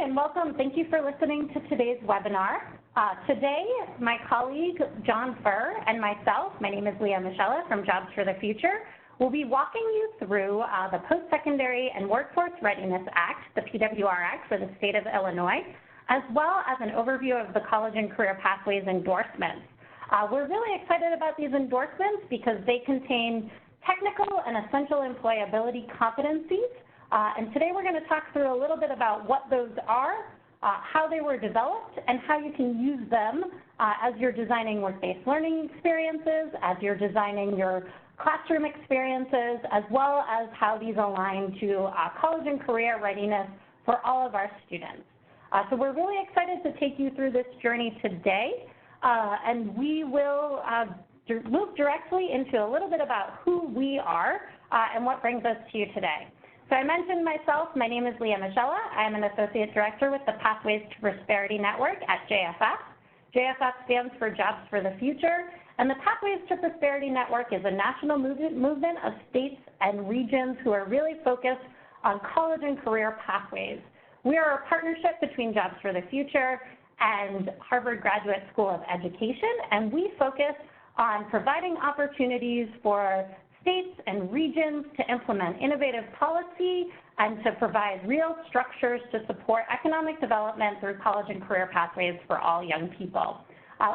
and welcome. Thank you for listening to today's webinar. Today, my colleague, Jon Furr, and myself, my name is Leah Michella from Jobs for the Future, will be walking you through the Postsecondary and Workforce Readiness Act, the PWR Act for the state of Illinois, as well as an overview of the College and Career Pathways endorsements. We're really excited about these endorsements because they contain technical and essential employability competencies. And today we're going to talk through a little bit about what those are, how they were developed, and how you can use them as you're designing work-based learning experiences, as you're designing your classroom experiences, as well as how these align to college and career readiness for all of our students. So we're really excited to take you through this journey today, and we will move directly into a little bit about who we are and what brings us to you today. So I mentioned myself. My name is Leah Michella. I am an Associate Director with the Pathways to Prosperity Network at JFF. JFF stands for Jobs for the Future, and the Pathways to Prosperity Network is a national movement of states and regions who are really focused on college and career pathways. We are a partnership between Jobs for the Future and Harvard Graduate School of Education, and we focus on providing opportunities for states and regions to implement innovative policy and to provide real structures to support economic development through college and career pathways for all young people.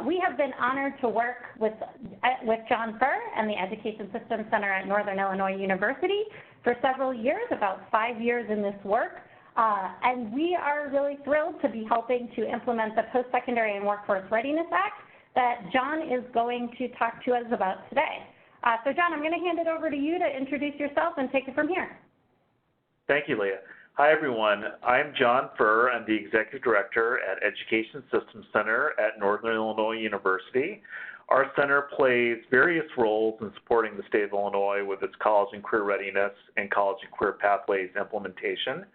We have been honored to work with Jon Furr and the Education Systems Center at Northern Illinois University for several years, about 5 years in this work. And we are really thrilled to be helping to implement the Postsecondary and Workforce Readiness Act that Jon is going to talk to us about today. So Jon, I'm going to hand it over to you to introduce yourself and take it from here. Thank you, Leah. Hi, everyone. I'm Jon Furr. I'm the Executive Director at Education Systems Center at Northern Illinois University. Our center plays various roles in supporting the state of Illinois with its college and career readiness and college and career pathways implementation.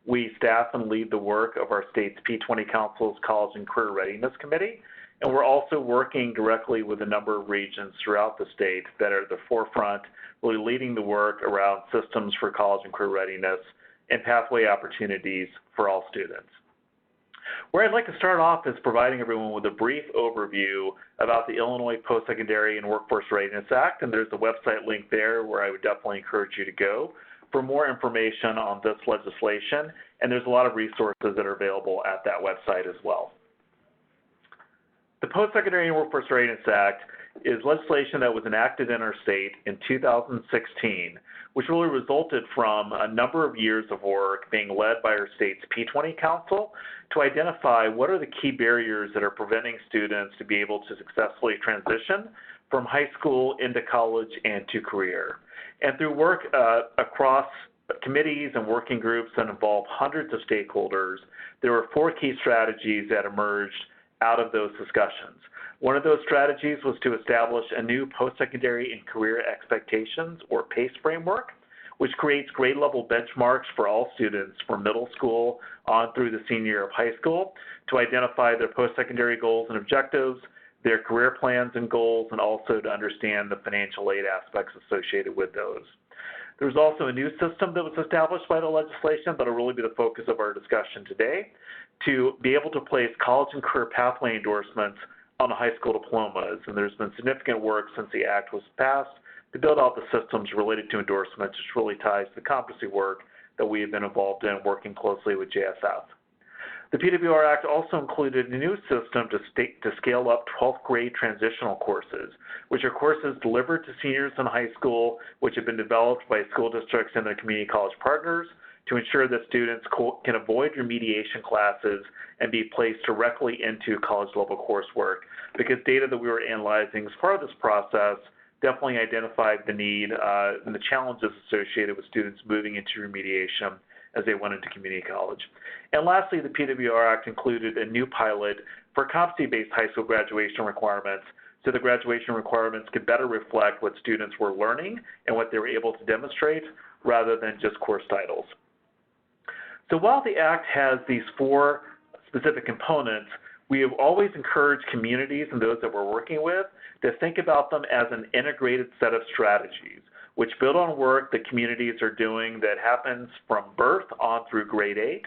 We staff and lead the work of our state's P20 Council's College and Career Readiness Committee, and we're also working directly with a number of regions throughout the state that are at the forefront, really leading the work around systems for college and career readiness and pathway opportunities for all students. Where I'd like to start off is providing everyone with a brief overview about the Illinois Postsecondary and Workforce Readiness Act, and there's a website link there where I would definitely encourage you to go for more information on this legislation, and there's a lot of resources that are available at that website as well. The Postsecondary and Workforce Readiness Act is legislation that was enacted in our state in 2016, which really resulted from a number of years of work being led by our state's P20 Council to identify what are the key barriers that are preventing students to be able to successfully transition from high school into college and to career. And through work across committees and working groups that involve hundreds of stakeholders, there were 4 key strategies that emerged out of those discussions. One of those strategies was to establish a new post-secondary and career expectations, or PACE framework, which creates grade-level benchmarks for all students from middle school on through the senior year of high school to identify their post-secondary goals and objectives, their career plans and goals, and also to understand the financial aid aspects associated with those. There was also a new system that was established by the legislation that will really be the focus of our discussion today, to be able to place college and career pathway endorsements on the high school diplomas. And there's been significant work since the act was passed to build out the systems related to endorsements, which really ties to the competency work that we have been involved in working closely with JSF. The PWR Act also included a new system to scale up 12th grade transitional courses, which are courses delivered to seniors in high school, which have been developed by school districts and their community college partners to ensure that students can avoid remediation classes and be placed directly into college-level coursework, because data that we were analyzing as part of this process definitely identified the need and the challenges associated with students moving into remediation as they went into community college. And lastly, the PWR Act included a new pilot for competency-based high school graduation requirements, so the graduation requirements could better reflect what students were learning and what they were able to demonstrate rather than just course titles. So while the Act has these 4 specific components, we have always encouraged communities and those that we're working with to think about them as an integrated set of strategies, which build on work that communities are doing that happens from birth on through grade 8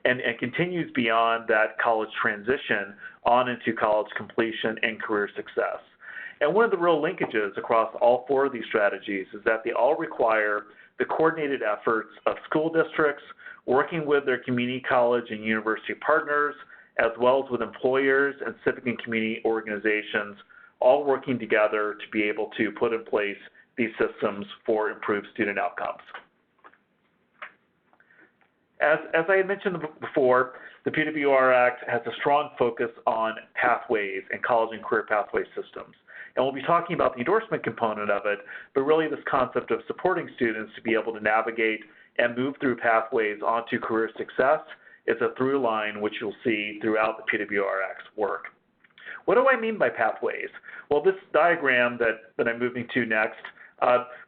and continues beyond that college transition on into college completion and career success. And one of the real linkages across all 4 of these strategies is that they all require the coordinated efforts of school districts working with their community college and university partners, as well as with employers and civic and community organizations, all working together to be able to put in place these systems for improved student outcomes. As I had mentioned before, the PWR Act has a strong focus on pathways and college and career pathway systems. And we'll be talking about the endorsement component of it, but really this concept of supporting students to be able to navigate and move through pathways onto career success is a through line which you'll see throughout the PWR Act's work. What do I mean by pathways? Well, this diagram that I'm moving to next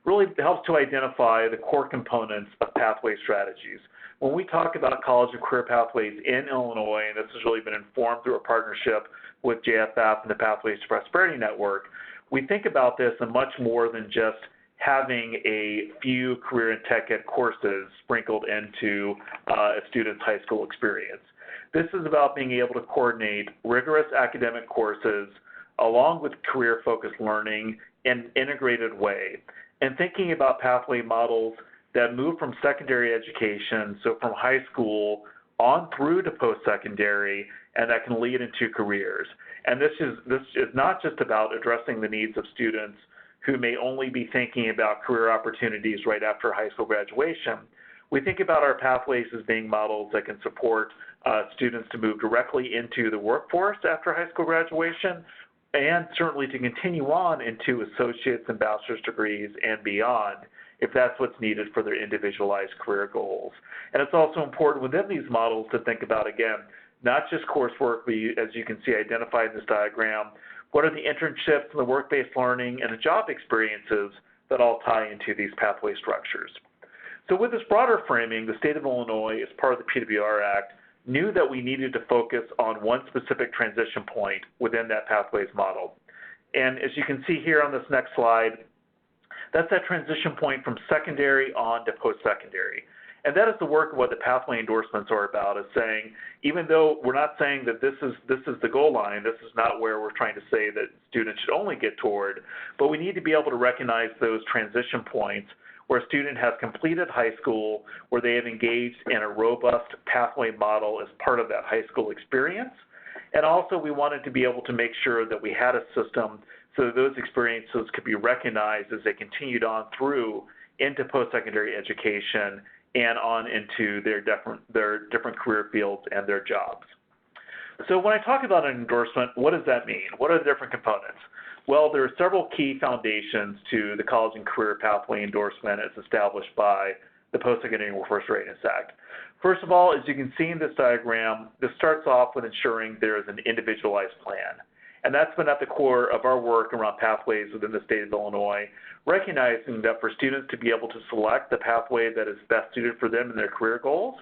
really helps to identify the core components of pathway strategies. When we talk about college and career pathways in Illinois, and this has really been informed through a partnership with JFF and the Pathways to Prosperity Network, we think about this in much more than just having a few career and tech ed courses sprinkled into a student's high school experience. This is about being able to coordinate rigorous academic courses along with career-focused learning in an integrated way, and thinking about pathway models that move from secondary education, so from high school on through to post-secondary, and that can lead into careers. And this is not just about addressing the needs of students who may only be thinking about career opportunities right after high school graduation. We think about our pathways as being models that can support students to move directly into the workforce after high school graduation, and certainly to continue on into associate's and bachelor's degrees and beyond, if that's what's needed for their individualized career goals. And it's also important within these models to think about, again, not just coursework, but as you can see identified in this diagram, what are the internships and the work-based learning and the job experiences that all tie into these pathway structures. So with this broader framing, the state of Illinois, as part of the PWR Act, knew that we needed to focus on one specific transition point within that pathways model. And as you can see here on this next slide, that's that transition point from secondary on to post-secondary. And that is the work of what the pathway endorsements are about, is saying, even though we're not saying that this is the goal line, this is not where we're trying to say that students should only get toward, but we need to be able to recognize those transition points where a student has completed high school, where they have engaged in a robust pathway model as part of that high school experience. And also we wanted to be able to make sure that we had a system so that those experiences could be recognized as they continued on through into post-secondary education and on into their different career fields and their jobs. So when I talk about an endorsement, what does that mean? What are the different components? Well, there are several key foundations to the College and Career Pathway Endorsement as established by the Postsecondary Workforce Readiness Act. First of all, as you can see in this diagram, this starts off with ensuring there is an individualized plan. And that's been at the core of our work around pathways within the state of Illinois, recognizing that for students to be able to select the pathway that is best suited for them and their career goals,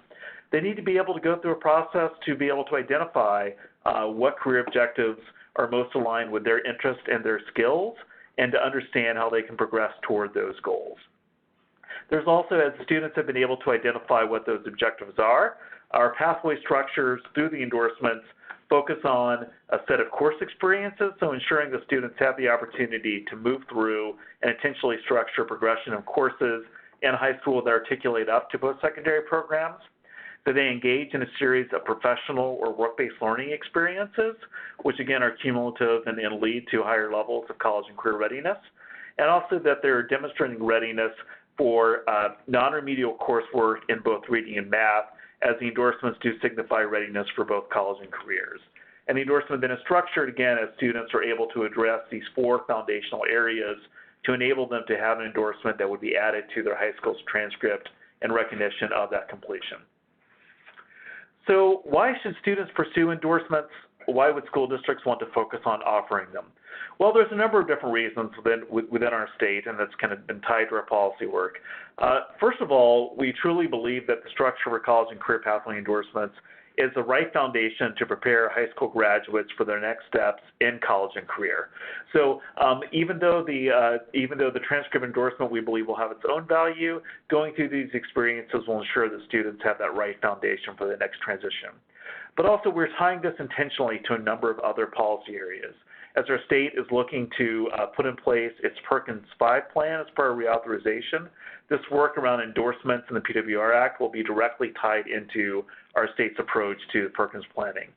they need to be able to go through a process to be able to identify what career objectives are most aligned with their interest and their skills, and to understand how they can progress toward those goals. There's also, as students have been able to identify what those objectives are, our pathway structures through the endorsements focus on a set of course experiences, so ensuring the students have the opportunity to move through and intentionally structure progression of courses in high school that articulate up to post-secondary programs, that they engage in a series of professional or work-based learning experiences, which again are cumulative and lead to higher levels of college and career readiness, and also that they're demonstrating readiness for non-remedial coursework in both reading and math, as the endorsements do signify readiness for both college and careers. And the endorsement then is structured, again, as students are able to address these 4 foundational areas to enable them to have an endorsement that would be added to their high school's transcript in recognition of that completion. So why should students pursue endorsements? Why would school districts want to focus on offering them? Well, there's a number of different reasons within our state, and that's kind of been tied to our policy work. First of all, we truly believe that the structure for college and career pathway endorsements is the right foundation to prepare high school graduates for their next steps in college and career. So even though the transcript endorsement we believe will have its own value, going through these experiences will ensure that students have that right foundation for the next transition. But also we're tying this intentionally to a number of other policy areas. As our state is looking to put in place its Perkins 5 plan as part of reauthorization, this work around endorsements in the PWR Act will be directly tied into our state's approach to Perkins planning.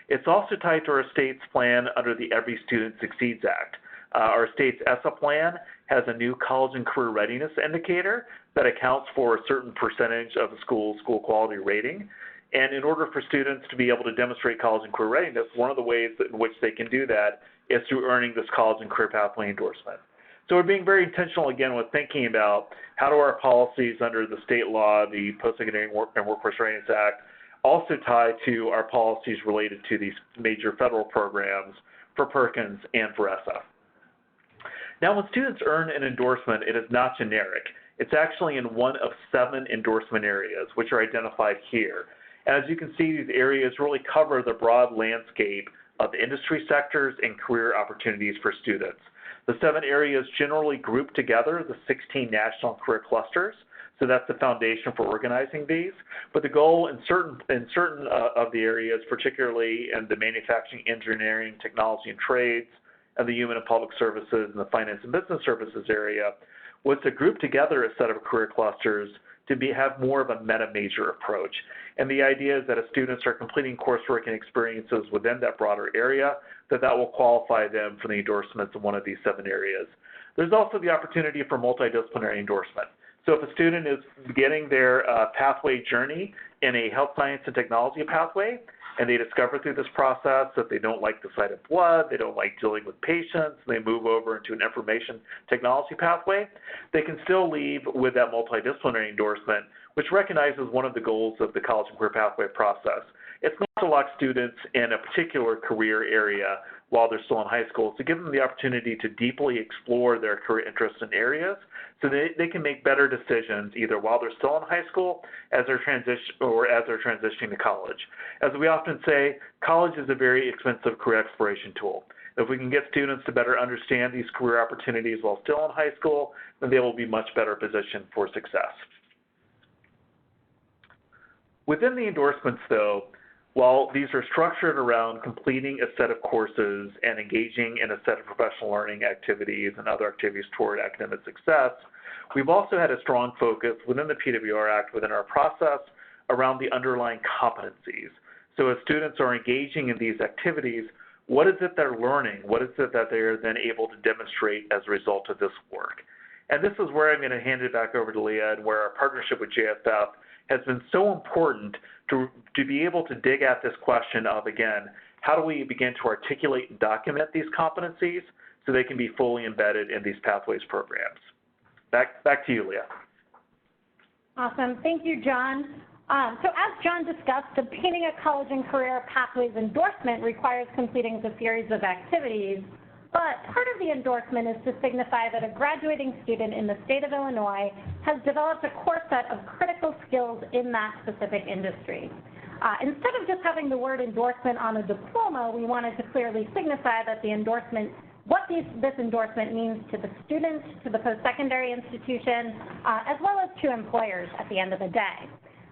It's also tied to our state's plan under the Every Student Succeeds Act. Our state's ESSA plan has a new college and career readiness indicator that accounts for a certain percentage of the school quality rating. And in order for students to be able to demonstrate college and career readiness, one of the ways in which they can do that is through earning this college and career pathway endorsement. So we're being very intentional, again, with thinking about how do our policies under the state law, the Postsecondary and Workforce Readiness Act, also tie to our policies related to these major federal programs for Perkins and for ESSA. Now, when students earn an endorsement, it is not generic. It's actually in one of 7 endorsement areas, which are identified here. As you can see, these areas really cover the broad landscape of industry sectors and career opportunities for students. The 7 areas generally group together the 16 national career clusters, so that's the foundation for organizing these. But the goal in certain of the areas, particularly in the manufacturing, engineering, technology and trades, and the human and public services and the finance and business services area, was to group together a set of career clusters to have more of a meta-major approach. And the idea is that as students are completing coursework and experiences within that broader area, that will qualify them for the endorsements in one of these 7 areas. There's also the opportunity for multidisciplinary endorsement. So if a student is beginning their pathway journey in a health science and technology pathway, and they discover through this process that they don't like the sight of blood, they don't like dealing with patients, they move over into an information technology pathway, they can still leave with that multidisciplinary endorsement, which recognizes one of the goals of the college and career pathway process. It's not to lock students in a particular career area while they're still in high school. It's to give them the opportunity to deeply explore their career interests and areas so that they can make better decisions either while they're still in high school as they're transitioning to college. As we often say, college is a very expensive career exploration tool. If we can get students to better understand these career opportunities while still in high school, then they will be much better positioned for success. Within the endorsements, though, while these are structured around completing a set of courses and engaging in a set of professional learning activities and other activities toward academic success, we've also had a strong focus within the PWR Act, within our process, around the underlying competencies. So as students are engaging in these activities, what is it they're learning? What is it that they're then able to demonstrate as a result of this work? And this is where I'm going to hand it back over to Leah, and where our partnership with JSF has been so important to be able to dig at this question of, again, how do we begin to articulate and document these competencies so they can be fully embedded in these pathways programs. Back to you, Leah. Awesome. Thank you, John. So as John discussed, obtaining a college and career pathways endorsement requires completing a series of activities, but part of the endorsement is to signify that a graduating student in the state of Illinois has developed a core set of critical skills in that specific industry. Instead of just having the word endorsement on a diploma, we wanted to clearly signify that the endorsement, what this endorsement means to the student, to the post-secondary institution, as well as to employers at the end of the day.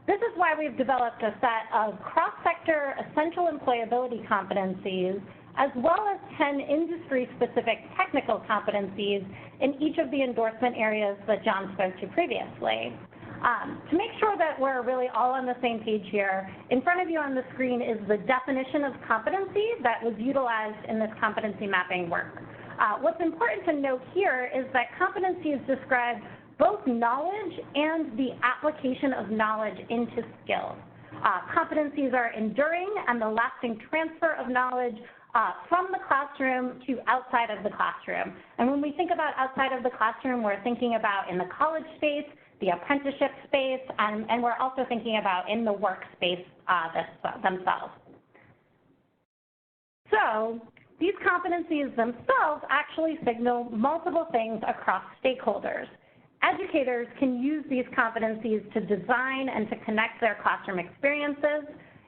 This is why we've developed a set of cross-sector essential employability competencies, as well as 10 industry-specific technical competencies in each of the endorsement areas that John spoke to previously. To make sure that we're really all on the same page here, in front of you on the screen is the definition of competency that was utilized in this competency mapping work. What's important to note here is that competencies describe both knowledge and the application of knowledge into skills. Competencies are enduring and the lasting transfer of knowledge from the classroom to outside of the classroom. And when we think about outside of the classroom, we're thinking about in the college space, the apprenticeship space, and we're also thinking about in the workspace themselves. So these competencies themselves actually signal multiple things across stakeholders. Educators can use these competencies to design and to connect their classroom experiences.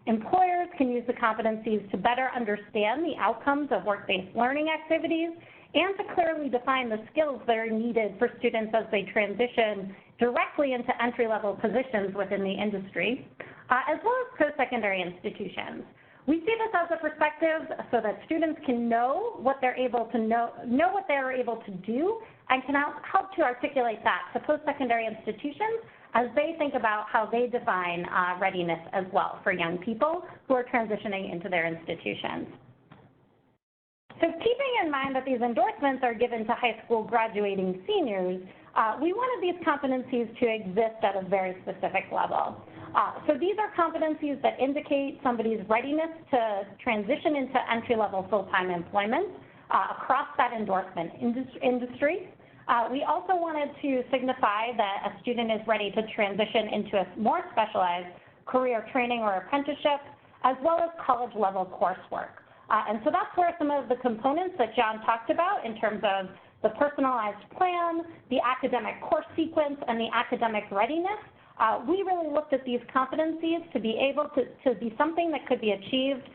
Employers can use the competencies to better understand the outcomes of work-based learning activities and to clearly define the skills that are needed for students as they transition directly into entry-level positions within the industry, as well as post-secondary institutions. We see this as a perspective so that students can know what they're able to know what they're able to do, and can help to articulate that to post-secondary institutions as they think about how they define readiness as well for young people who are transitioning into their institutions. So keeping in mind that these endorsements are given to high school graduating seniors, we wanted these competencies to exist at a very specific level. So these are competencies that indicate somebody's readiness to transition into entry-level full-time employment across that endorsement industry. We also wanted to signify that a student is ready to transition into a more specialized career training or apprenticeship, as well as college-level coursework. And so that's where some of the components that John talked about in terms of the personalized plan, the academic course sequence, and the academic readiness, we really looked at these competencies to be able to be something that could be achieved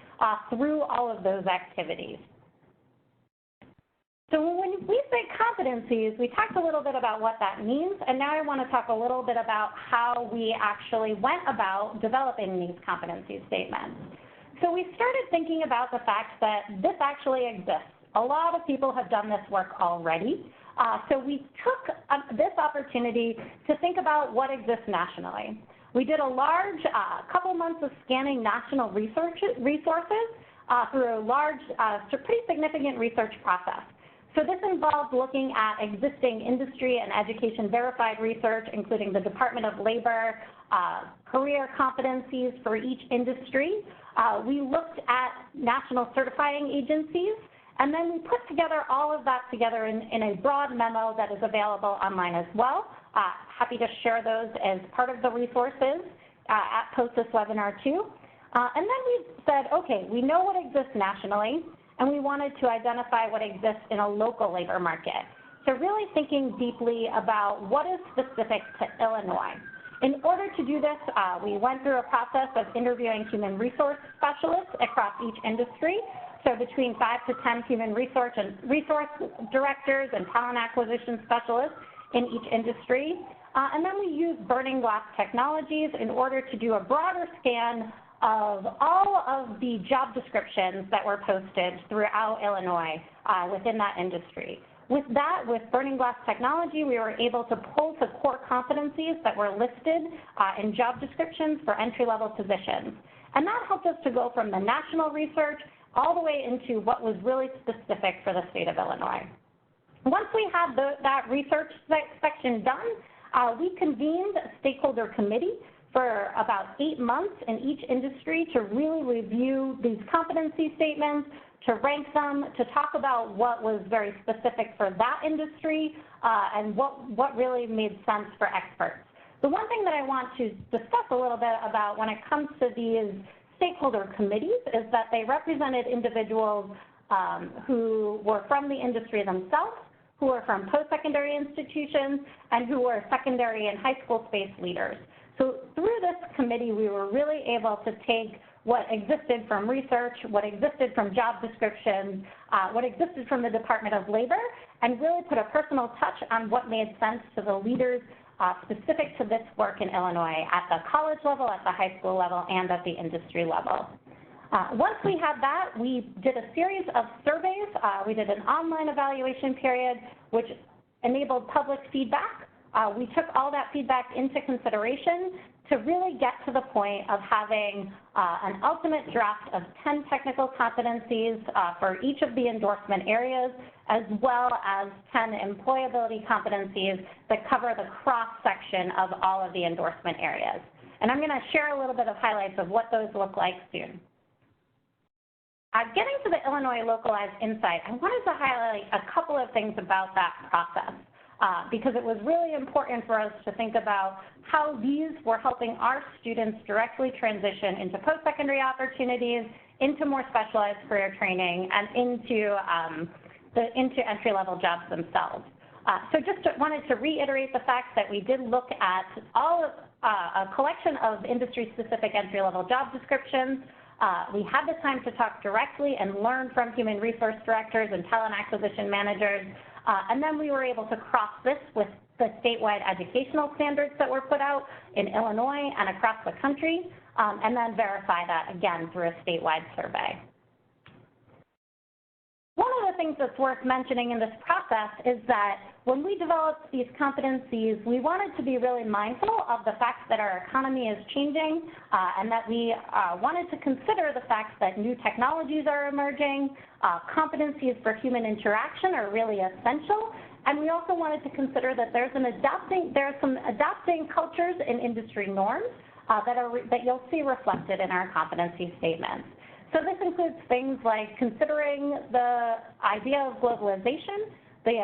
through all of those activities. So when we say competencies, we talked a little bit about what that means, and now I want to talk a little bit about how we actually went about developing these competency statements. So we started thinking about the fact that this actually exists. A lot of people have done this work already. So we took this opportunity to think about what exists nationally. We did a large couple months of scanning national resources through a large, pretty significant research process. So this involved looking at existing industry and education verified research, including the Department of Labor, career competencies for each industry. We looked at national certifying agencies, and then we put together all of that together in a broad memo that is available online as well. Happy to share those as part of the resources post this webinar too. And then we said, okay, we know what exists nationally, and we wanted to identify what exists in a local labor market. So really thinking deeply about what is specific to Illinois. In order to do this, we went through a process of interviewing human resource specialists across each industry. So between 5 to 10 human resource directors and talent acquisition specialists in each industry. And then we used burning glass technologies in order to do a broader scan of all of the job descriptions that were posted throughout Illinois within that industry. With that, with burning glass technology, we were able to pull to core competencies that were listed in job descriptions for entry-level positions. And that helped us to go from the national research all the way into what was really specific for the state of Illinois. Once we had that research section done, we convened a stakeholder committee for about 8 months in each industry to really review these competency statements, to rank them, to talk about what was very specific for that industry, and what really made sense for experts. The one thing that I want to discuss a little bit about when it comes to these stakeholder committees is that they represented individuals who were from the industry themselves, who were from post-secondary institutions, and who were secondary and high school space leaders. So through this committee, we were really able to take what existed from research, what existed from job descriptions, what existed from the Department of Labor, and really put a personal touch on what made sense to the leaders specific to this work in Illinois at the college level, at the high school level, and at the industry level. Once we had that, we did a series of surveys. We did an online evaluation period, which enabled public feedback. We took all that feedback into consideration to really get to the point of having an ultimate draft of 10 technical competencies for each of the endorsement areas, as well as 10 employability competencies that cover the cross-section of all of the endorsement areas. And I'm going to share a little bit of highlights of what those look like soon. Getting to the Illinois Localized Insight, I wanted to highlight a couple of things about that process. Because it was really important for us to think about how these were helping our students directly transition into post-secondary opportunities, into more specialized career training, and into entry-level jobs themselves. So just wanted to reiterate the fact that we did look at all a collection of industry-specific entry-level job descriptions. We had the time to talk directly and learn from human resource directors and talent acquisition managers, and then we were able to cross this with the statewide educational standards that were put out in Illinois and across the country, and then verify that again through a statewide survey. One of the things that's worth mentioning in this process is that when we developed these competencies, we wanted to be really mindful of the fact that our economy is changing, and that we wanted to consider the fact that new technologies are emerging, competencies for human interaction are really essential, and we also wanted to consider that there are some adapting cultures and industry norms that you'll see reflected in our competency statements. So this includes things like considering the idea of globalization, the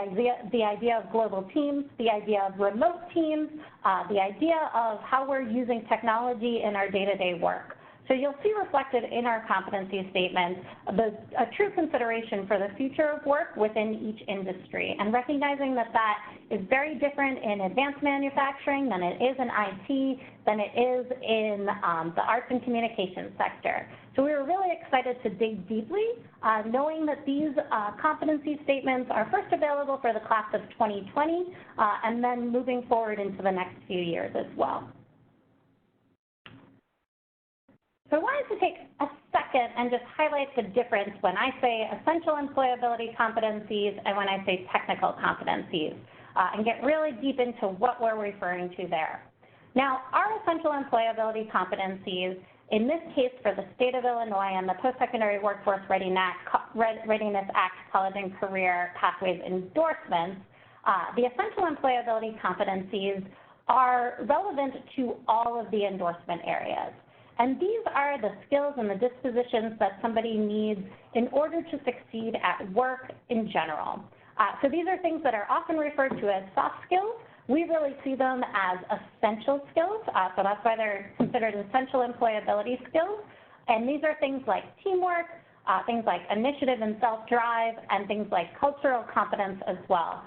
idea of global teams, the idea of remote teams, the idea of how we're using technology in our day-to-day work. So you'll see reflected in our competency statement a true consideration for the future of work within each industry, and recognizing that that is very different in advanced manufacturing than it is in IT, than it is in the arts and communications sector. So we were really excited to dig deeply, knowing that these competency statements are first available for the class of 2020, and then moving forward into the next few years as well. So I wanted to take a second and just highlight the difference when I say essential employability competencies and when I say technical competencies, and get really deep into what we're referring to there. Now, our essential employability competencies, in this case for the state of Illinois and the Postsecondary Workforce Readiness Act College and Career Pathways Endorsements, the essential employability competencies are relevant to all of the endorsement areas. And these are the skills and the dispositions that somebody needs in order to succeed at work in general. So these are things that are often referred to as soft skills. We really see them as essential skills, so that's why they're considered essential employability skills. And these are things like teamwork, things like initiative and self-drive, and things like cultural competence as well.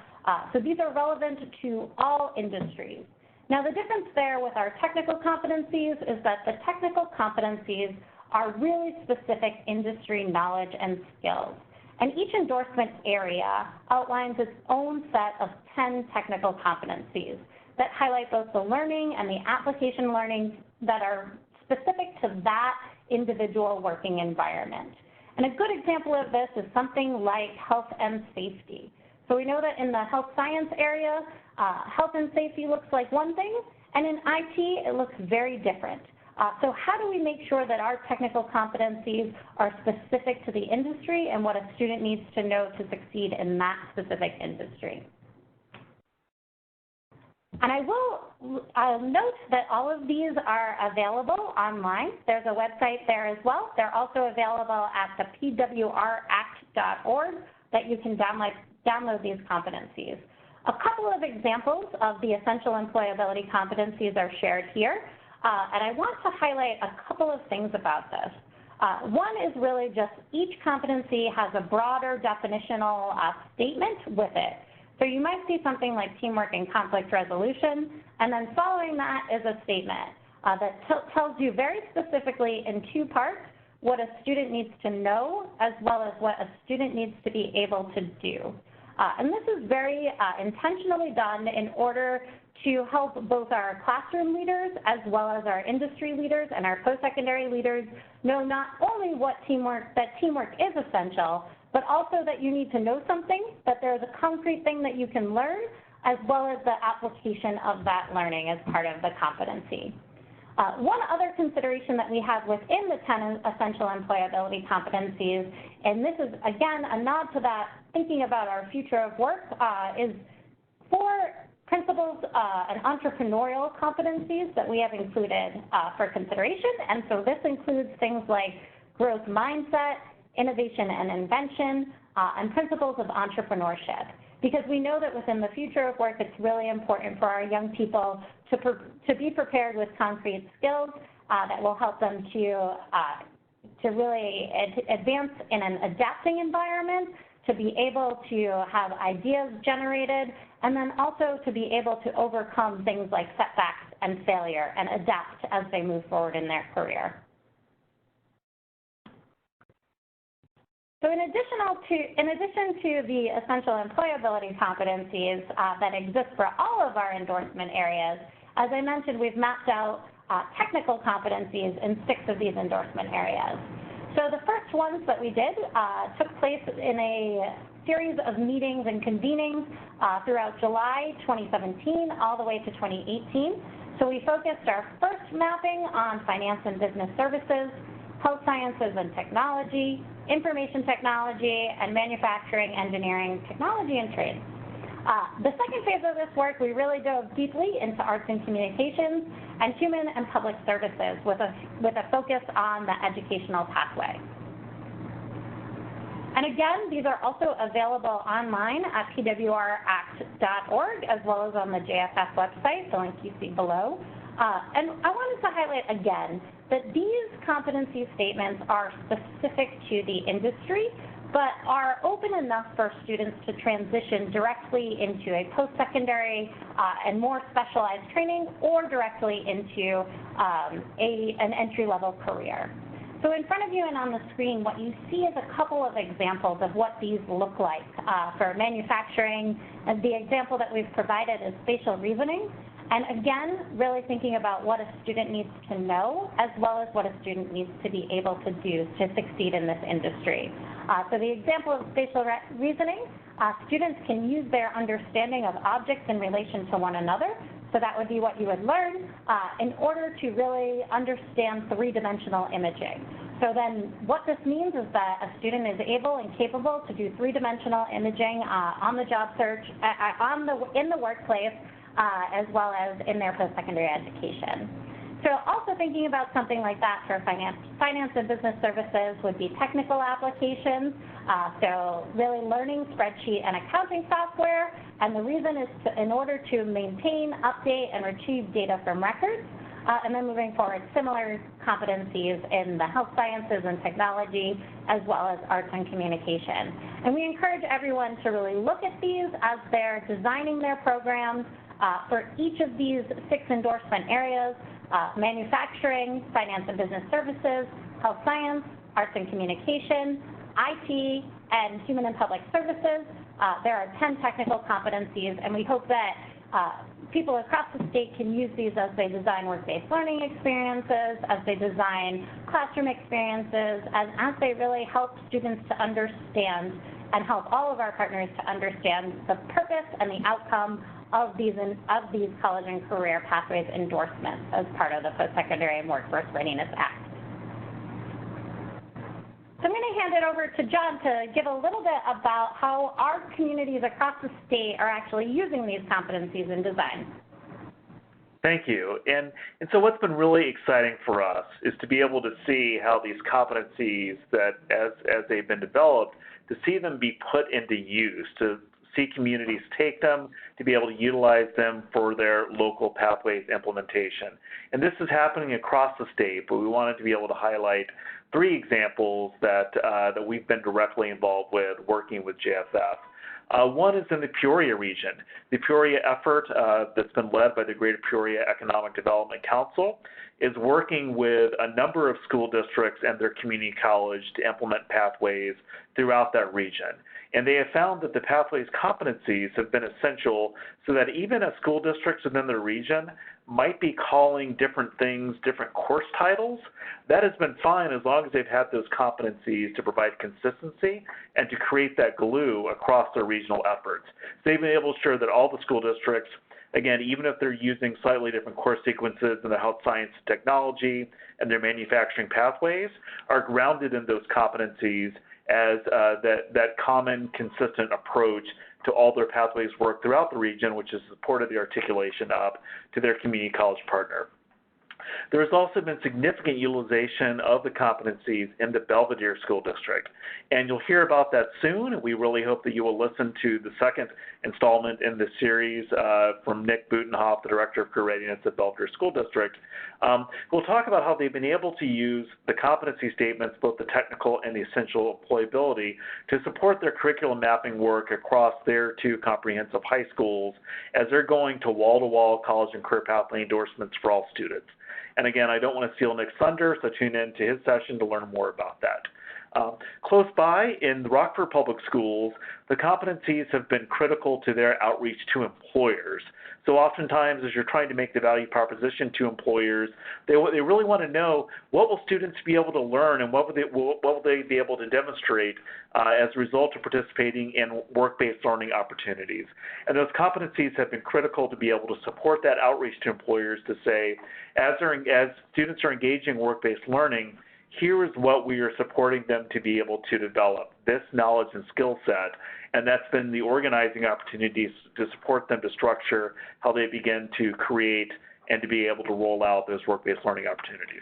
So these are relevant to all industries. Now, the difference there with our technical competencies is that the technical competencies are really specific industry knowledge and skills. And each endorsement area outlines its own set of 10 technical competencies that highlight both the learning and the application learning that are specific to that individual working environment. And a good example of this is something like health and safety. So we know that in the health science area, health and safety looks like one thing, and in IT, it looks very different. So how do we make sure that our technical competencies are specific to the industry and what a student needs to know to succeed in that specific industry? And I will note that all of these are available online. There's a website there as well. They're also available at the PWRAct.org that you can download these competencies. A couple of examples of the essential employability competencies are shared here, and I want to highlight a couple of things about this. One is really just each competency has a broader definitional statement with it. So you might see something like teamwork and conflict resolution, and then following that is a statement that tells you very specifically in two parts what a student needs to know as well as what a student needs to be able to do. And this is very intentionally done in order to help both our classroom leaders as well as our industry leaders and our post-secondary leaders know not only that teamwork is essential, but also that you need to know something, that there's a concrete thing that you can learn, as well as the application of that learning as part of the competency. One other consideration that we have within the 10 essential employability competencies, and this is, again, a nod to that thinking about our future of work, is 4 principles and entrepreneurial competencies that we have included for consideration. And so this includes things like growth mindset, innovation and invention, and principles of entrepreneurship. Because we know that within the future of work, it's really important for our young people to be prepared with concrete skills that will help them to really advance in an adapting environment, to be able to have ideas generated, and then also to be able to overcome things like setbacks and failure and adapt as they move forward in their career. So in addition to the essential employability competencies that exist for all of our endorsement areas, as I mentioned, we've mapped out technical competencies in 6 of these endorsement areas. So the first ones that we did took place in a series of meetings and convenings throughout July 2017 all the way to 2018. So we focused our first mapping on finance and business services, health sciences and technology, information technology, and manufacturing, engineering, technology, and trades. The second phase of this work, we really dove deeply into arts and communications and human and public services with a focus on the educational pathway. And again, these are also available online at PWRAct.org as well as on the JFF website, the link you see below. And I wanted to highlight again that these competency statements are specific to the industry, but are open enough for students to transition directly into a post-secondary and more specialized training or directly into an entry-level career. So in front of you and on the screen, what you see is a couple of examples of what these look like. For manufacturing, the example that we've provided is spatial reasoning. And again, really thinking about what a student needs to know as well as what a student needs to be able to do to succeed in this industry. So the example of spatial reasoning, students can use their understanding of objects in relation to one another. So that would be what you would learn in order to really understand three-dimensional imaging. So then what this means is that a student is able and capable to do three-dimensional imaging on the job search, in the workplace, as well as in their post-secondary education. So also thinking about something like that for finance and business services would be technical applications. So really learning spreadsheet and accounting software. And the reason is in order to maintain, update, and retrieve data from records. And then moving forward, similar competencies in the health sciences and technology, as well as arts and communication. And we encourage everyone to really look at these as they're designing their programs for each of these 6 endorsement areas: manufacturing, finance and business services, health science, arts and communication, IT, and human and public services. There are 10 technical competencies, and we hope that people across the state can use these as they design work-based learning experiences, as they design classroom experiences, and as they really help students to understand and help all of our partners to understand the purpose and the outcome of these college and career pathways endorsements as part of the Postsecondary and Workforce Readiness Act. So I'm going to hand it over to Jon to give a little bit about how our communities across the state are actually using these competencies in design. Thank you. And so what's been really exciting for us is to be able to see how these competencies that as they've been developed, to see them be put into use, to see communities take them, to be able to utilize them for their local pathways implementation. And this is happening across the state, but we wanted to be able to highlight 3 examples that we've been directly involved with working with JFF. One is in the Peoria region. The Peoria effort that's been led by the Greater Peoria Economic Development Council is working with a number of school districts and their community college to implement pathways throughout that region. And they have found that the pathways competencies have been essential so that even as school districts within their region might be calling different things different course titles, that has been fine as long as they've had those competencies to provide consistency and to create that glue across their regional efforts. So they've been able to ensure that all the school districts, again, even if they're using slightly different course sequences in the health science and technology and their manufacturing pathways, are grounded in those competencies as that common, consistent approach to all their pathways work throughout the region, which has supported the articulation up to their community college partner. There's also been significant utilization of the competencies in the Belvedere School District, and you'll hear about that soon. We really hope that you will listen to the second installment in this series from Nick Butenhoff, the Director of Career Readiness at Belvedere School District. We'll talk about how they've been able to use the competency statements, both the technical and the essential employability, to support their curriculum mapping work across their 2 comprehensive high schools as they're going to wall-to-wall college and career pathway endorsements for all students. And again, I don't want to steal Nick's thunder, so tune in to his session to learn more about that. Close by, in the Rockford Public Schools, the competencies have been critical to their outreach to employers. So oftentimes, as you're trying to make the value proposition to employers, they really want to know what will students be able to learn and what will they be able to demonstrate as a result of participating in work-based learning opportunities. And those competencies have been critical to be able to support that outreach to employers to say, as students are engaging in work-based learning, here is what we are supporting them to be able to develop, this knowledge and skill set. And that's been the organizing opportunities to support them to structure how they begin to create and to be able to roll out those work-based learning opportunities.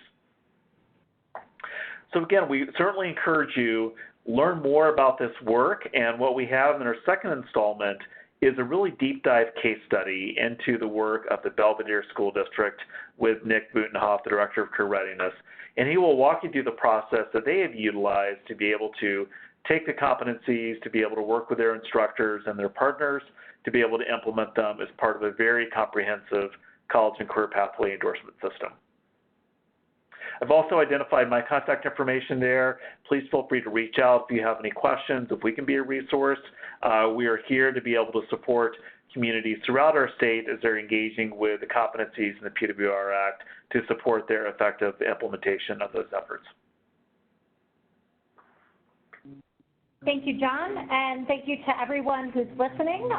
So again, we certainly encourage you learn more about this work, and what we have in our second installment is a really deep dive case study into the work of the Belvedere School District with Nick Butenhoff, the Director of Career Readiness. And he will walk you through the process that they have utilized to be able to take the competencies, to be able to work with their instructors and their partners, to be able to implement them as part of a very comprehensive college and career pathway endorsement system. I've also identified my contact information there. Please feel free to reach out if you have any questions, if we can be a resource. We are here to be able to support communities throughout our state as they're engaging with the competencies in the PWR Act to support their effective implementation of those efforts. Thank you, John, and thank you to everyone who's listening.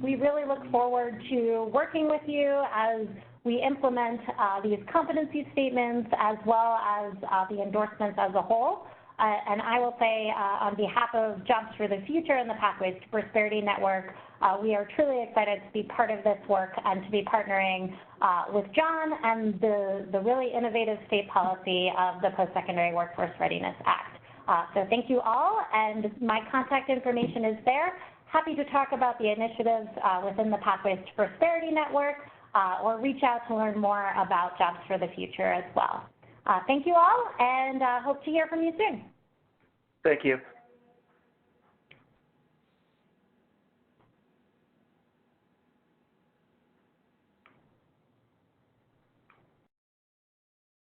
We really look forward to working with you as we implement these competency statements as well as the endorsements as a whole. And I will say on behalf of Jobs for the Future and the Pathways to Prosperity Network, we are truly excited to be part of this work and to be partnering with John and the really innovative state policy of the Postsecondary Workforce Readiness Act. So thank you all, and my contact information is there. Happy to talk about the initiatives within the Pathways to Prosperity Network, or reach out to learn more about Jobs for the Future as well. Thank you all, and hope to hear from you soon. Thank you.